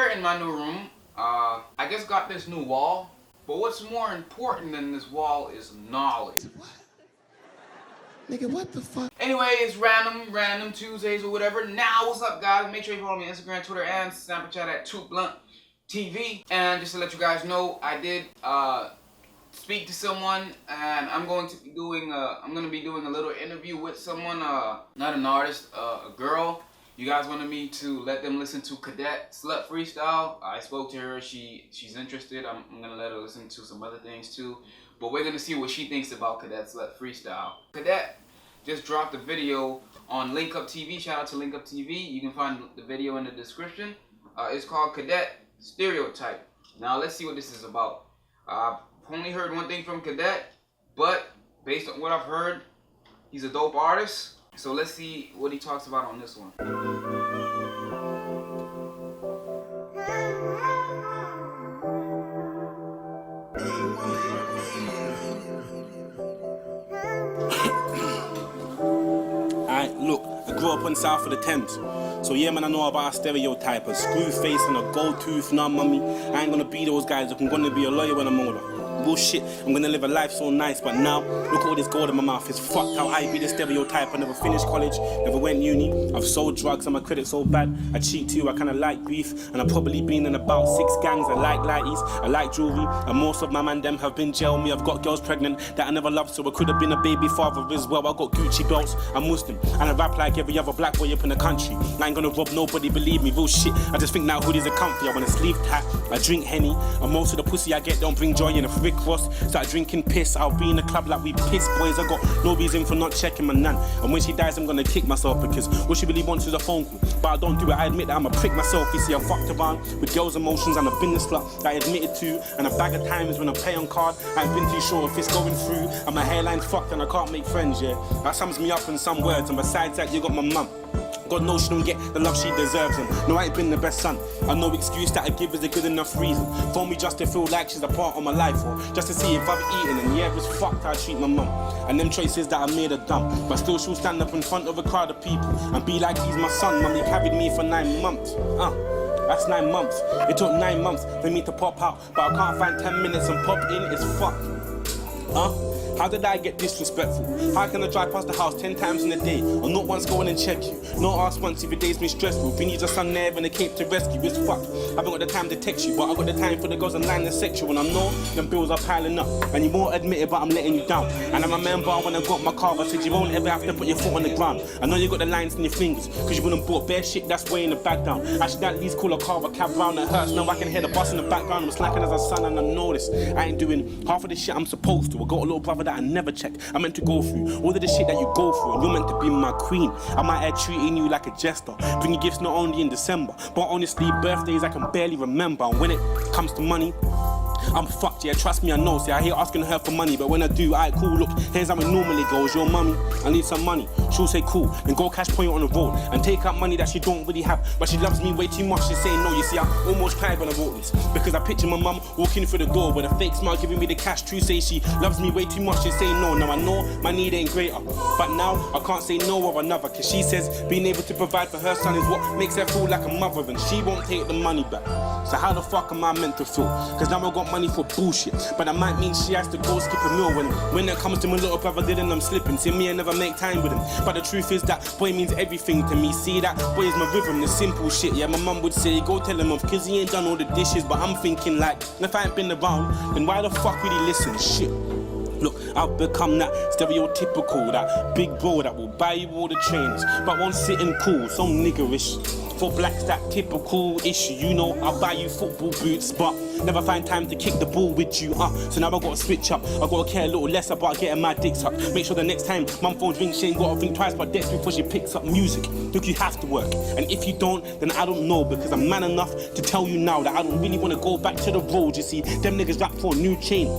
here in my new room. I just got this new wall, but what's more important than this wall is knowledge. What? Nigga, what the fuck? Anyway, it's random Tuesdays or whatever. Now, what's up, guys? Make sure you follow me on Instagram, Twitter, and Snapchat at TruthBluntTV. And just to let you guys know, I did speak to someone, and I'm going to be doing a little interview with someone, not an artist, a girl. You guys wanted me to let them listen to Cadet Slut Freestyle. I spoke to her. She's interested. I'm gonna let her listen to some other things too. But we're gonna see what she thinks about Cadet Slut Freestyle. Cadet just dropped a video on Link Up TV. Shout out to Link Up TV. You can find the video in the description. It's called Cadet Stereotype. Now let's see what this is about. I've only heard one thing from Cadet, but based on what I've heard, he's a dope artist. So let's see what he talks about on this one. Alright, look, I grew up on south of the Thames. So yeah, man, I know about a stereotype, a screw face and a gold tooth. Nah, mummy, I ain't gonna be those guys. I'm gonna be a lawyer when I'm older. Bullshit, I'm gonna live a life so nice, but now, look at all this gold in my mouth. It's fucked how I be the stereotype. I never finished college, never went uni. I've sold drugs and my credit so bad. I cheat too, I kinda like beef. And I've probably been in about 6 gangs. I like lighties, I like jewelry. And most of my man them have been jail me. I've got girls pregnant that I never loved, so I could have been a baby father as well. I got Gucci belts, I'm Muslim, and I rap like every other black boy up in the country. I ain't gonna rob nobody, believe me, real shit. I just think now hoodies are comfy. I want a sleeve hat, I drink Henny. And most of the pussy I get don't bring joy. And if Rick Ross start drinking piss, I'll be in the club like we piss boys. I got no reason for not checking my nan. And when she dies, I'm gonna kick myself because what she really wants is a phone call. But I don't do it, I admit that I'm a prick myself. You see, I fucked around with girls' emotions and I've been the slut that I admitted to. And a bag of times when I play on card, I ain't been too sure if it's going through. And my hairline's fucked and I can't make friends, yeah. That sums me up in some words. And besides that, you got my mum. God knows she don't get the love she deserves, and no, I ain't been the best son. And no excuse that I give is a good enough reason for me just to feel like she's a part of my life, or just to see if I've eaten. And yeah, it's fucked how I treat my mum. And them choices that I made are dumb, but still she'll stand up in front of a crowd of people and be like, he's my son. Mummy carried me for 9 months. That's 9 months. It took 9 months for me to pop out, but I can't find 10 minutes and pop in. It's fucked. How did I get disrespectful? How can I drive past the house 10 times in a day and not once go in and check you? No ask once if your day's been stressful. Been you just on there and a cape to rescue. It's fucked. I haven't got the time to text you, but I got the time for the girls online and sexual. And I know them bills are piling up, and you won't admit it, but I'm letting you down. And I remember when I got my car, I said you won't ever have to put your foot on the ground. I know you got the lines in your fingers, cause you wouldn't bought bare shit that's weighing the bag down. I should at least call a car a cab round that hurts. Now I can hear the bus in the background. I'm slacking as a son and I know this. I ain't doing half of the shit I'm supposed to. I got a little brother that I never check. I'm meant to go through all of the shit that you go through, and you're meant to be my queen. I'm out here treating you like a jester, bringing gifts not only in December, but honestly, birthdays I can barely remember. And when it comes to money, I'm fucked, yeah, trust me, I know. See, I hate asking her for money, but when I do, alright, cool, look, here's how it normally goes. Your mummy, I need some money. She'll say, cool, then go cash point on the road and take out money that she don't really have, but she loves me way too much. She's saying no. You see, I almost cried when I wrote this, because I picture my mum walking through the door with a fake smile giving me the cash. True, say she loves me way too much. She's saying no. Now I know my need ain't greater, but now I can't say no or another, cause she says being able to provide for her son is what makes her feel like a mother, and she won't take the money back. So how the fuck am I meant to feel? Cause now I got money for bullshit, but that might mean she has to go skip a meal. When it comes to my little brother Dylan, I'm slipping. See me, I never make time with him, but the truth is that boy means everything to me. See, that boy is my rhythm, the simple shit. Yeah, my mum would say, go tell him off, cause he ain't done all the dishes. But I'm thinking like, if I ain't been around, then why the fuck would he listen? Shit. Look, I've become that stereotypical, that big bro that will buy you all the trainers, but won't sit and cool, so niggerish. For blacks, that typical issue, you know, I'll buy you football boots, but never find time to kick the ball with you, So now I gotta switch up, I gotta care a little less about getting my dick sucked. Make sure the next time mum phone rings, she ain't gotta think twice about debts before she picks up music. Look, you have to work, and if you don't, then I don't know, because I'm man enough to tell you now that I don't really wanna go back to the road. You see, them niggas rap for a new chain.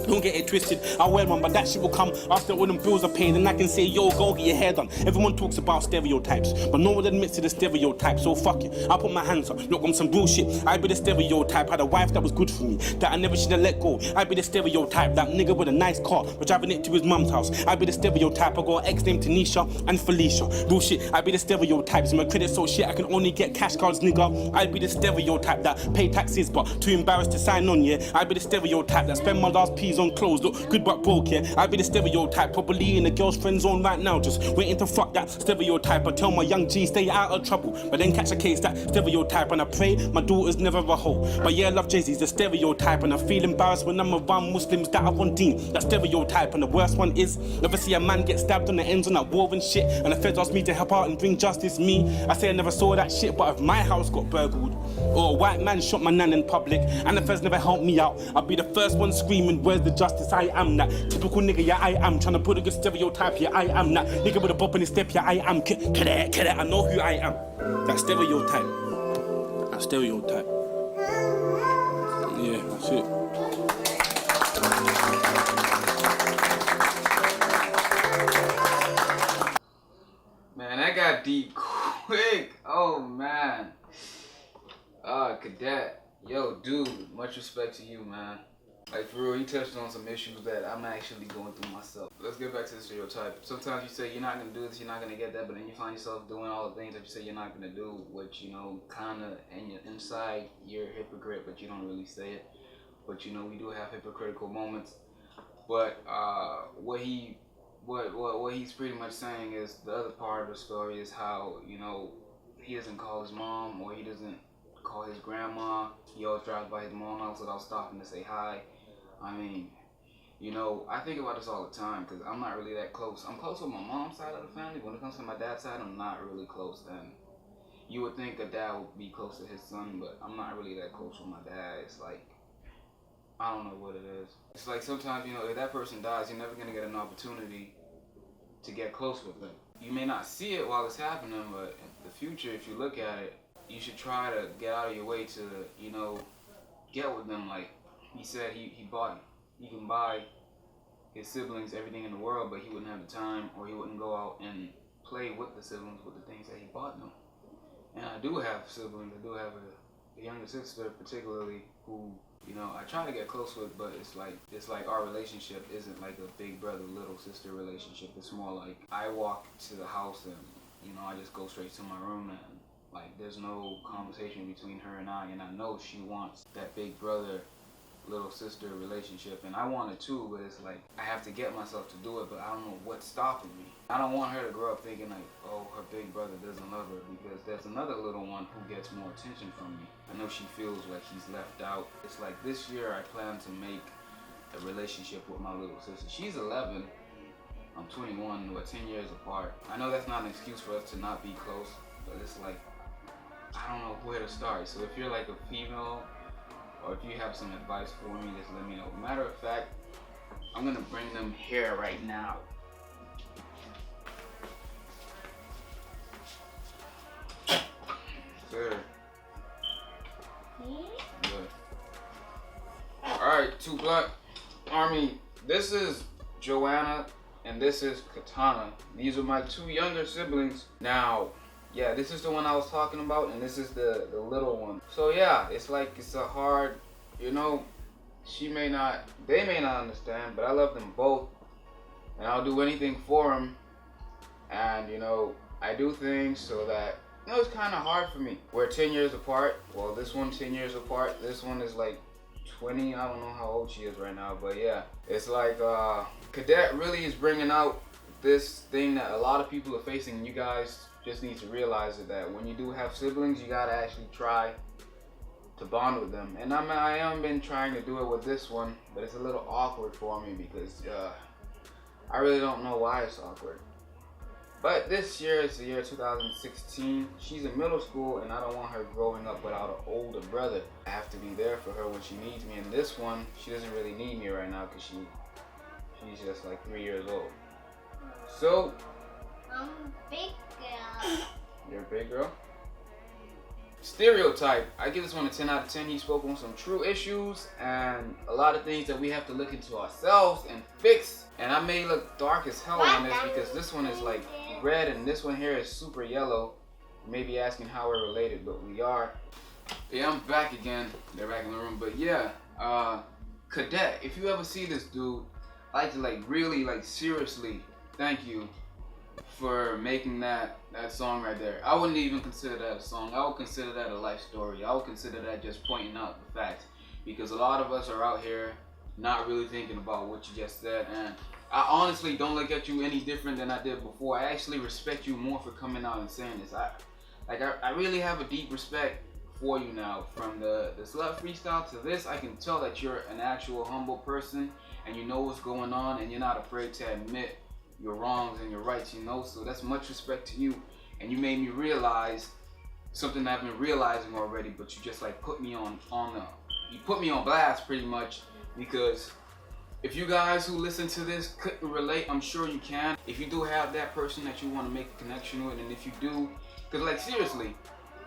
Don't get it twisted, I wear one, but that shit will come after all them bills are paid, and I can say, yo, go get your hair done. Everyone talks about stereotypes, but no one admits to the stereotype, so fuck it. I put my hands up, look, on some bullshit. I be the stereotype, had a wife that was good for me, that I never should have let go. I be the stereotype, that nigga with a nice car, but driving it to his mum's house. I be the stereotype, I got an ex named Tanisha and Felicia. Bullshit, I be the stereotypes, my credit so shit, I can only get cash cards, nigga. I be the stereotype that pay taxes, but too embarrassed to sign on, yeah. I be the stereotype that spend my last peas on clothes, look good but broke, yeah. I be the stereotype, probably in a girl's friend zone right now, just waiting to fuck that stereotype. I tell my young G, stay out of trouble, but then catch a case that stereotype, and I pray my daughter's never a hoe. But yeah, I love Jay-Z's the stereotype, and I feel embarrassed when I'm around Muslims that are on deen. That stereotype, and the worst one is never see a man get stabbed on the ends on that war and shit, and the feds ask me to help out and bring justice. Me, I say I never saw that shit, but if my house got burgled, or a white man shot my nan in public, and the feds never helped me out, I'll be the first one screaming, where's the justice? I am that typical nigga, yeah I am, trying to put a good stereotype, yeah I am that nigga with a bop in his step, yeah I am, cadet, I know who I am. That stereotype, yeah, that's it. Man, that got deep quick. Oh man. Cadet. Yo, dude, much respect to you, man. Like, for real, you touched on some issues that I'm actually going through myself. Let's get back to the stereotype. Sometimes you say you're not going to do this, you're not going to get that, but then you find yourself doing all the things that you say you're not going to do, which, you know, kind of, and inside, you're a hypocrite, but you don't really say it. But, you know, we do have hypocritical moments. But what he's pretty much saying is, the other part of the story is how, you know, he doesn't call his mom, or he doesn't call his grandma. He always drives by his mom's house without stopping to say hi. I mean, you know, I think about this all the time because I'm not really that close. I'm close with my mom's side of the family. When it comes to my dad's side, I'm not really close. And you would think a dad would be close to his son, but I'm not really that close with my dad. It's like, I don't know what it is. It's like sometimes, you know, if that person dies, you're never going to get an opportunity to get close with them. You may not see it while it's happening, but in the future, if you look at it, you should try to get out of your way to, you know, get with them. Like he said, he can buy his siblings everything in the world, but he wouldn't have the time, or he wouldn't go out and play with the siblings with the things that he bought them. And I do have siblings. I do have a younger sister, particularly, who, you know, I try to get close with, but it's like our relationship isn't like a big brother little sister relationship. It's more like I walk to the house and, you know, I just go straight to my room, and like there's no conversation between her and I know she wants that big brother little sister relationship, and I want it too, but it's like I have to get myself to do it, but I don't know what's stopping me. I don't want her to grow up thinking like, oh, her big brother doesn't love her, because there's another little one who gets more attention from me. I know she feels like she's left out. It's like this year I plan to make a relationship with my little sister. She's 11, I'm 21, we're 10 years apart. I know that's not an excuse for us to not be close, but it's like, I don't know where to start. So if you're like a female, or if you have some advice for me, just let me know. Matter of fact, I'm gonna bring them here right now. Sir. Good. Alright, 2 Blunt Army. This is Joanna and this is Katana. These are my 2 younger siblings. Now, yeah, this is the one I was talking about, and this is the little one. So yeah, it's like, it's a hard, you know, they may not understand, but I love them both, and I'll do anything for them. And, you know, I do things so that, you know, it's kind of hard for me. We're 10 years apart. Well, this one's 10 years apart. This one is like 20. I don't know how old she is right now, but yeah. It's like, Cadet really is bringing out this thing that a lot of people are facing. You guys just need to realize that when you do have siblings, you gotta actually try to bond with them. And I am been trying to do it with this one, but it's a little awkward for me because I really don't know why it's awkward. But this year is the year 2016. She's in middle school, and I don't want her growing up without an older brother. I have to be there for her when she needs me. And this one, she doesn't really need me right now because she's just like 3 years old. So, I'm a big girl. You're a big girl? Stereotype, I give this one a 10 out of 10. He spoke on some true issues and a lot of things that we have to look into ourselves and fix. And I may look dark as hell on this because this one is like red and this one here is super yellow. You may be asking how we're related, but we are. Yeah, I'm back again. They're back in the room. But yeah, Cadet, if you ever see this dude, I like to really seriously thank you for making that song right there. I wouldn't even consider that a song. I would consider that a life story. I would consider that just pointing out the facts, because a lot of us are out here not really thinking about what you just said, and I honestly don't look at you any different than I did before. I actually respect you more for coming out and saying this. I really have a deep respect for you now. From the slut freestyle to this, I can tell that you're an actual humble person and you know what's going on and you're not afraid to admit your wrongs and your rights, you know. So that's much respect to you, and you made me realize something I've been realizing already, but you just put me on you put me on blast pretty much, because if you guys who listen to this couldn't relate, I'm sure you can. If you do have that person that you want to make a connection with, and if you do, because seriously,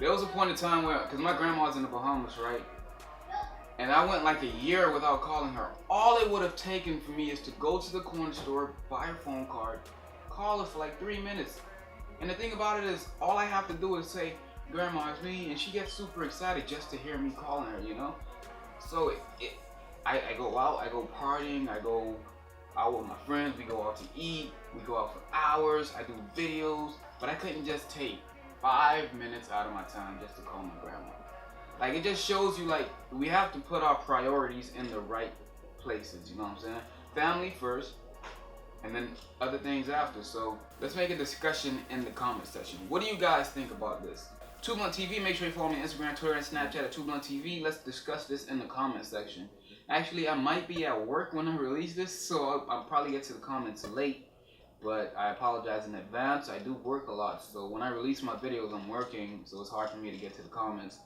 there was a point in time where, because my grandma's in the Bahamas, right? And I went a year without calling her. All it would have taken for me is to go to the corner store, buy her phone card, call her for 3 minutes. And the thing about it is, all I have to do is say, Grandma, it's me, and she gets super excited just to hear me calling her, you know? So I go out, I go partying, I go out with my friends, we go out to eat, we go out for hours, I do videos, but I couldn't just take 5 minutes out of my time just to call my grandma. It just shows you we have to put our priorities in the right places, you know what I'm saying? Family first, and then other things after. So let's make a discussion in the comment section. What do you guys think about this? 2Blunt TV, make sure you follow me on Instagram, Twitter, and Snapchat at 2Blunt TV. Let's discuss this in the comment section. Actually, I might be at work when I release this, so I'll probably get to the comments late, but I apologize in advance. I do work a lot, so when I release my videos, I'm working, so it's hard for me to get to the comments.